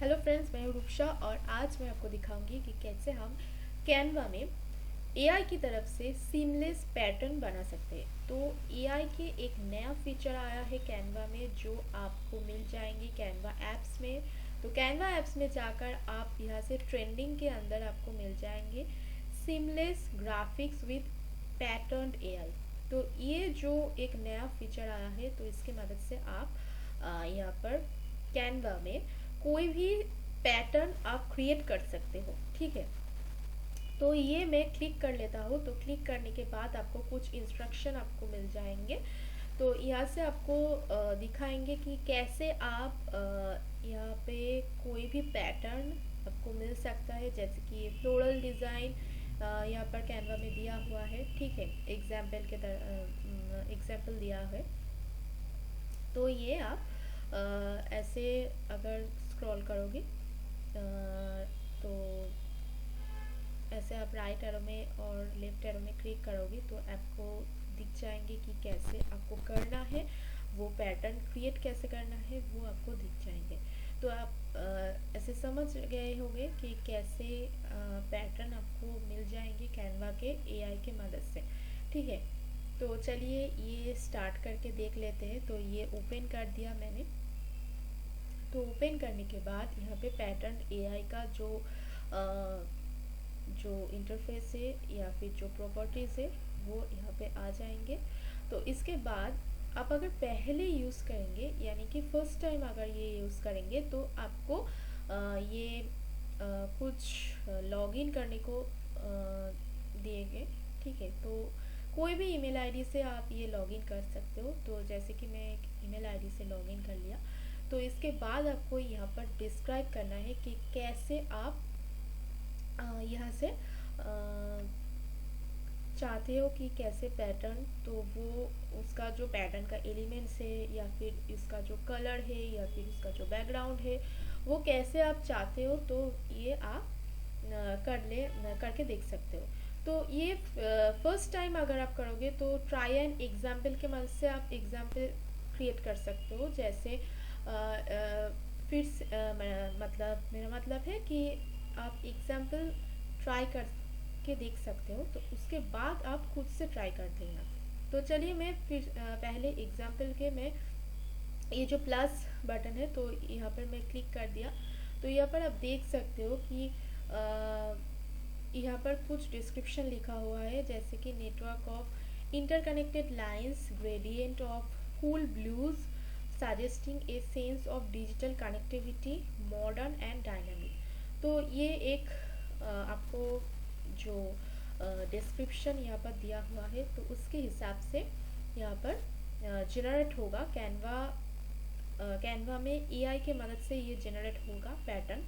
Hello friends, मैं हूँ रूपशा और आज मैं आपको दिखाऊंगी कि कैसे हम कैनवा में एआई की तरफ से सीमलेस पैटर्न बना सकते हैं। तो एआई के एक नया फीचर आया है कैनवा में जो आपको मिल जाएंगे कैनवा ऐप्स में। तो कैनवा ऐप्स में जाकर आप यहाँ से ट्रेंडिंग के अंदर आपको मिल जाएंगे seamless graphics with pattern AI. तो ये जो एक नया फीचर आया है तो इसकी मदद से आप यहाँ पर कैनवा में कोई भी पैटर्न आप क्रिएट कर सकते हो। ठीक है, तो ये मैं क्लिक कर लेता हूँ। तो क्लिक करने के बाद आपको कुछ इंस्ट्रक्शन आपको मिल जाएंगे। तो यहाँ से आपको दिखाएंगे कि कैसे आप यहाँ पे कोई भी पैटर्न आपको मिल सकता है, जैसे कि फ्लोरल डिज़ाइन यहाँ पर कैनवा में दिया हुआ है। ठीक है, एग्जाम्पल के तरह एग्जाम्पल दिया है। तो ये आप ऐसे अगर स्क्रॉल करोगे तो ऐसे आप राइट एरो में और लेफ्ट एरो में क्लिक करोगे तो आपको दिख जाएंगे कि कैसे आपको करना है, वो पैटर्न क्रिएट कैसे करना है वो आपको दिख जाएंगे। तो आप ऐसे समझ गए होंगे कि कैसे पैटर्न आपको मिल जाएंगे कैनवा के एआई के मदद से। ठीक है, तो चलिए ये स्टार्ट करके देख लेते हैं। तो ये ओपन कर दिया मैंने। तो ओपन करने के बाद यहाँ पे पैटर्न एआई का जो इंटरफेस है या फिर जो प्रॉपर्टीज़ है वो यहाँ पे आ जाएंगे। तो इसके बाद आप अगर पहले यूज़ करेंगे यानी कि फर्स्ट टाइम अगर ये यूज़ करेंगे तो आपको ये कुछ लॉगिन करने को देंगे। ठीक है, तो कोई भी ईमेल आईडी से आप ये लॉगिन कर सकते हो। तो जैसे कि मैं एक ईमेल आईडी से लॉगिन कर लिया। तो इसके बाद आपको यहाँ पर डिस्क्राइब करना है कि कैसे आप यहाँ से चाहते हो कि कैसे पैटर्न, तो वो उसका जो पैटर्न का एलिमेंट्स है या फिर इसका जो कलर है या फिर इसका जो बैकग्राउंड है वो कैसे आप चाहते हो। तो ये आप करके देख सकते हो। तो ये फर्स्ट टाइम अगर आप करोगे तो ट्राई एंड एग्जाम्पल के मदद से आप एग्जाम्पल क्रिएट कर सकते हो। जैसे मतलब मेरा मतलब है कि आप एग्जाम्पल ट्राई कर के देख सकते हो। तो उसके बाद आप खुद से ट्राई कर देना। तो चलिए मैं फिर पहले एग्जाम्पल के मैं ये जो प्लस बटन है तो यहाँ पर मैं क्लिक कर दिया। तो यहाँ पर आप देख सकते हो कि यहाँ पर कुछ डिस्क्रिप्शन लिखा हुआ है, जैसे कि network of interconnected lines gradient of cool blues suggesting a sense of digital connectivity modern and dynamic. तो ये एक आपको जो डिस्क्रिप्शन यहाँ पर दिया हुआ है तो उसके हिसाब से यहाँ पर जनरेट होगा कैनवा में एआई के मदद से ये जनरेट होगा पैटर्न।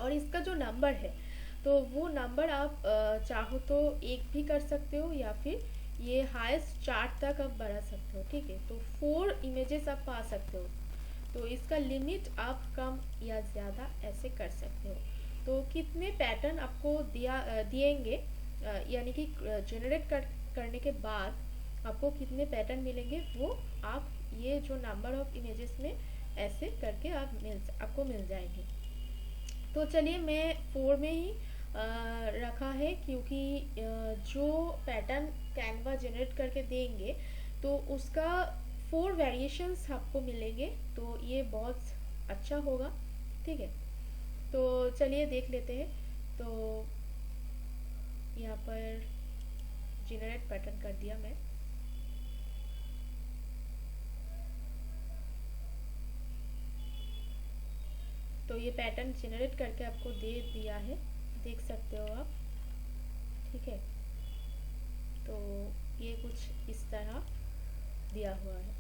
और इसका जो नंबर है तो वो नंबर आप चाहो तो एक भी कर सकते हो या फिर ये हाईएस्ट 4 तक आप बढ़ा सकते हो। ठीक है, तो 4 इमेजेस आप पा सकते हो। तो इसका लिमिट आप कम या ज़्यादा ऐसे कर सकते हो। तो कितने पैटर्न आपको दिएंगे यानी कि जनरेट करने के बाद आपको कितने पैटर्न मिलेंगे वो आप ये जो नंबर ऑफ इमेजेस में ऐसे करके आपको मिल जाएंगे। तो चलिए मैं 4 में ही रखा है, क्योंकि जो पैटर्न कैनवा जनरेट करके देंगे तो उसका 4 वेरिएशंस आपको मिलेंगे। तो ये बहुत अच्छा होगा। ठीक है, तो चलिए देख लेते हैं। तो यहाँ पर जनरेट पैटर्न कर दिया मैं। तो ये पैटर्न जनरेट करके आपको दे दिया है, देख सकते हो आप। ठीक है, तो ये कुछ इस तरह दिया हुआ है।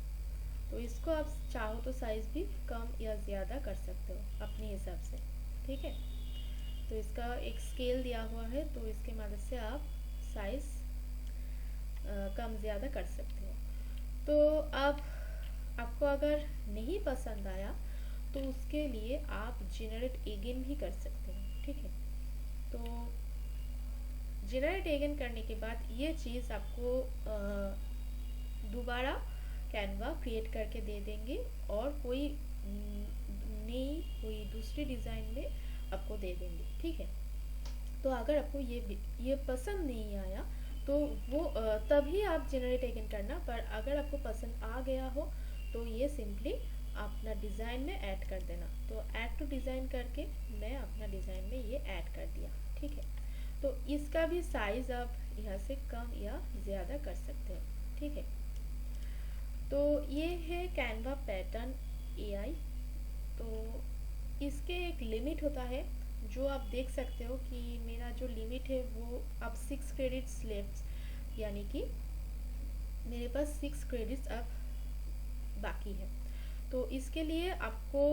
तो इसको आप चाहो तो साइज़ भी कम या ज़्यादा कर सकते हो अपने हिसाब से। ठीक है, तो इसका एक स्केल दिया हुआ है तो इसके मदद से आप साइज़ कम ज़्यादा कर सकते हो। तो आप आपको अगर नहीं पसंद आया तो उसके लिए आप जनरेट अगेन भी कर सकते हो। ठीक है, तो जनरेट अगेन करने के बाद ये चीज़ आपको दोबारा कैनवा क्रिएट करके दे देंगे और कोई नई कोई दूसरी डिज़ाइन में आपको दे देंगे, ठीक है। तो अगर आपको ये पसंद नहीं आया तो वो तभी आप जनरेट अगेन करना, पर अगर आपको पसंद आ गया हो तो ये सिंपली अपना डिज़ाइन में ऐड कर देना। तो ऐड टू डिज़ाइन करके मैं अपना डिज़ाइन में ये ऐड कर दिया, ठीक है। तो इसका भी साइज़ आप यहाँ से कम या ज़्यादा कर सकते हैं, ठीक है। तो ये है कैनवा पैटर्न एआई। तो इसके एक लिमिट होता है, जो आप देख सकते हो कि मेरा जो लिमिट है वो अब 6 क्रेडिट्स लेफ्ट, यानी कि मेरे पास 6 क्रेडिट्स अब बाकी है। तो इसके लिए आपको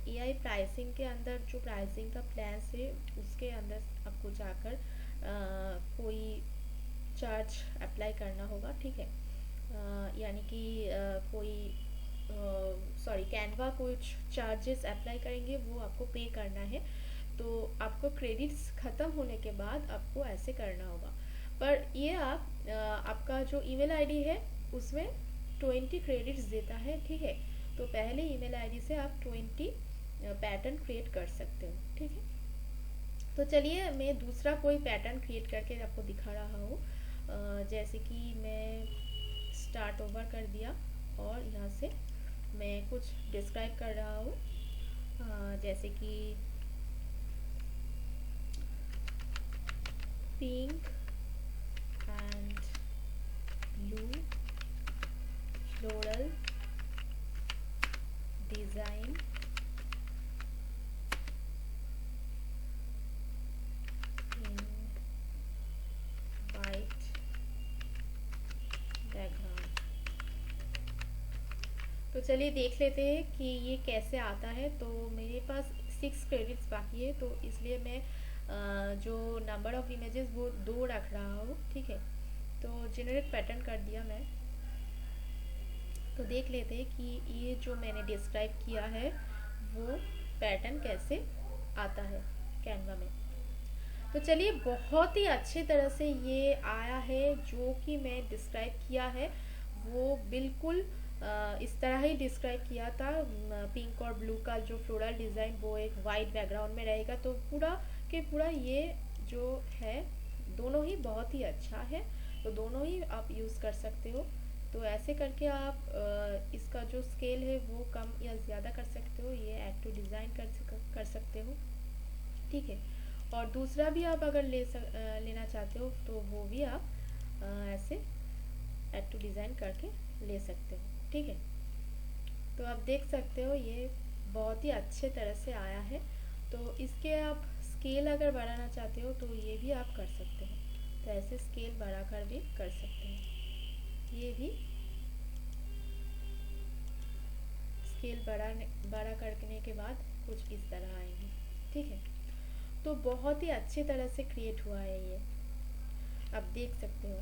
एआई प्राइसिंग के अंदर जो प्राइसिंग का प्लान्स है उसके अंदर आपको जाकर कोई चार्ज अप्लाई करना होगा, ठीक है। यानी कि कोई सॉरी कैनवा कुछ चार्जेस अप्लाई करेंगे, वो आपको पे करना है। तो आपको क्रेडिट्स ख़त्म होने के बाद आपको ऐसे करना होगा। पर ये आपका जो ईमेल आईडी है उसमें 20 क्रेडिट्स देता है, ठीक है। तो पहले ईमेल आईडी से आप 20 पैटर्न क्रिएट कर सकते हो, ठीक है। तो चलिए मैं दूसरा कोई पैटर्न क्रिएट करके आपको दिखा रहा हूँ। जैसे कि मैं स्टार्ट ओवर कर दिया और यहाँ से मैं कुछ डिस्क्राइब कर रहा हूँ, जैसे कि pink and blue floral design in white background. तो चलिए देख लेते हैं कि ये कैसे आता है। तो मेरे पास 6 क्रेडिट्स बाकी है, तो इसलिए मैं जो नंबर ऑफ इमेजेस वो 2 रख रहा हूँ, ठीक है। तो जनरेट पैटर्न कर दिया मैं। तो देख लेते हैं कि ये जो मैंने डिस्क्राइब किया है वो पैटर्न कैसे आता है कैनवा में। तो चलिए बहुत ही अच्छी तरह से ये आया है, जो कि मैं डिस्क्राइब किया है वो बिल्कुल इस तरह ही डिस्क्राइब किया था। पिंक और ब्लू का जो फ्लोरल डिज़ाइन वो एक वाइट बैकग्राउंड में रहेगा, तो पूरा के पूरा ये जो है दोनों ही बहुत ही अच्छा है। तो दोनों ही आप यूज़ कर सकते हो। तो ऐसे करके आप इसका जो स्केल है वो कम या ज़्यादा कर सकते हो, ये ऐड टू डिज़ाइन कर सकते हो, ठीक है। और दूसरा भी आप अगर लेना चाहते हो तो वो भी आप ऐसे ऐड टू डिज़ाइन करके ले सकते हो, ठीक है। तो आप देख सकते हो ये बहुत ही अच्छे तरह से आया है। तो इसके आप स्केल अगर बढ़ाना चाहते हो तो ये भी आप कर सकते हो। तो ऐसे स्केल बढ़ा कर भी कर सकते हो। ये भी स्केल बड़ा करने के बाद कुछ इस तरह आएंगे, ठीक है। तो बहुत ही अच्छी तरह से क्रिएट हुआ है ये, आप देख सकते हो।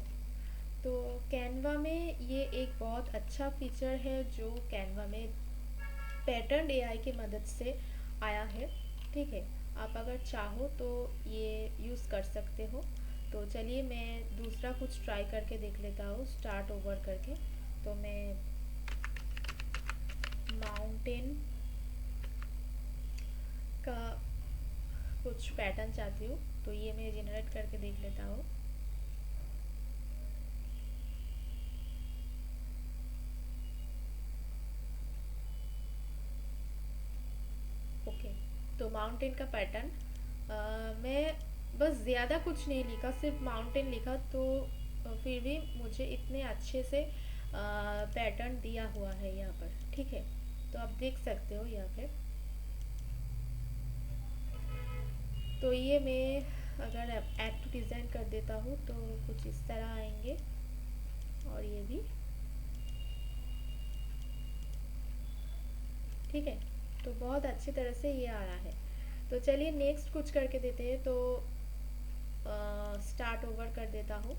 तो कैनवा में ये एक बहुत अच्छा फीचर है जो कैनवा में पैटर्न एआई की मदद से आया है, ठीक है। आप अगर चाहो तो ये यूज़ कर सकते हो। तो चलिए मैं दूसरा कुछ ट्राई करके देख लेता हूँ स्टार्ट ओवर करके। तो मैं माउंटेन का कुछ पैटर्न चाहती हूँ, तो ये मैं जनरेट करके देख लेता हूँ। ओके, तो माउंटेन का पैटर्न मैं बस ज़्यादा कुछ नहीं लिखा, सिर्फ माउंटेन लिखा, तो फिर भी मुझे इतने अच्छे से पैटर्न दिया हुआ है यहाँ पर, ठीक है। तो आप देख सकते हो यहाँ पे। तो ये मैं अगर ऐड टू डिज़ाइन कर देता हूँ तो कुछ इस तरह आएंगे, और ये भी, ठीक है। तो बहुत अच्छी तरह से ये आ रहा है। तो चलिए नेक्स्ट कुछ करके देते हैं। तो स्टार्ट ओवर कर देता हूँ।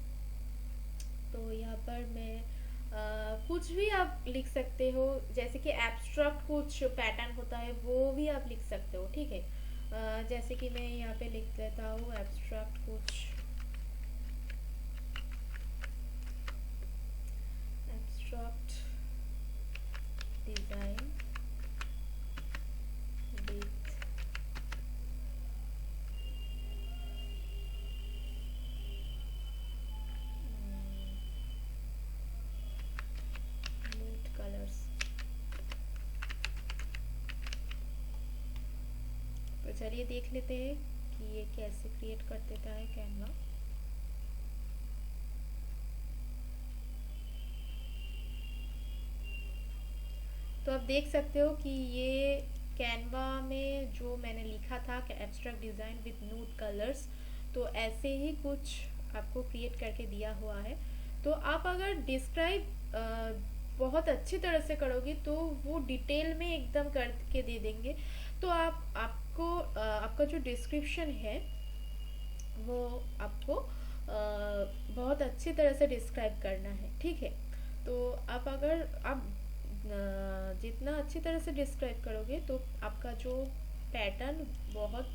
तो यहाँ पर मैं कुछ भी आप लिख सकते हो, जैसे कि एब्स्ट्रैक्ट कुछ पैटर्न होता है वो भी आप लिख सकते हो, ठीक है। जैसे कि मैं यहाँ पे लिख देता हूँ एब्स्ट्रैक्ट कुछ, एब्स्ट्रैक्ट डिज़ाइन विथ चलिए देख लेते हैं कि ये कैसे क्रिएट कर देता है कैनवा। तो आप देख सकते हो कि ये कैनवा में जो मैंने लिखा था कि abstract design with nude colours, तो ऐसे ही कुछ आपको क्रिएट करके दिया हुआ है। तो आप अगर डिस्क्राइब बहुत अच्छी तरह से करोगे तो वो डिटेल में एकदम करके दे देंगे। तो आपका जो डिस्क्रिप्शन है वो आपको बहुत अच्छी तरह से डिस्क्राइब करना है, ठीक है। तो आप अगर आप जितना अच्छी तरह से डिस्क्राइब करोगे तो आपका जो पैटर्न बहुत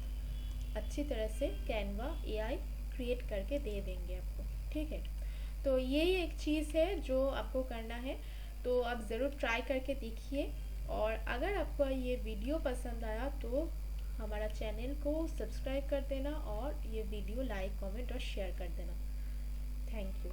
अच्छी तरह से कैनवा एआई क्रिएट करके दे देंगे आपको, ठीक है। तो यही एक चीज़ है जो आपको करना है। तो आप ज़रूर ट्राई करके देखिए, और अगर आपको ये वीडियो पसंद आया तो हमारा चैनल को सब्सक्राइब कर देना और ये वीडियो लाइक कमेंट और शेयर कर देना। Thank you.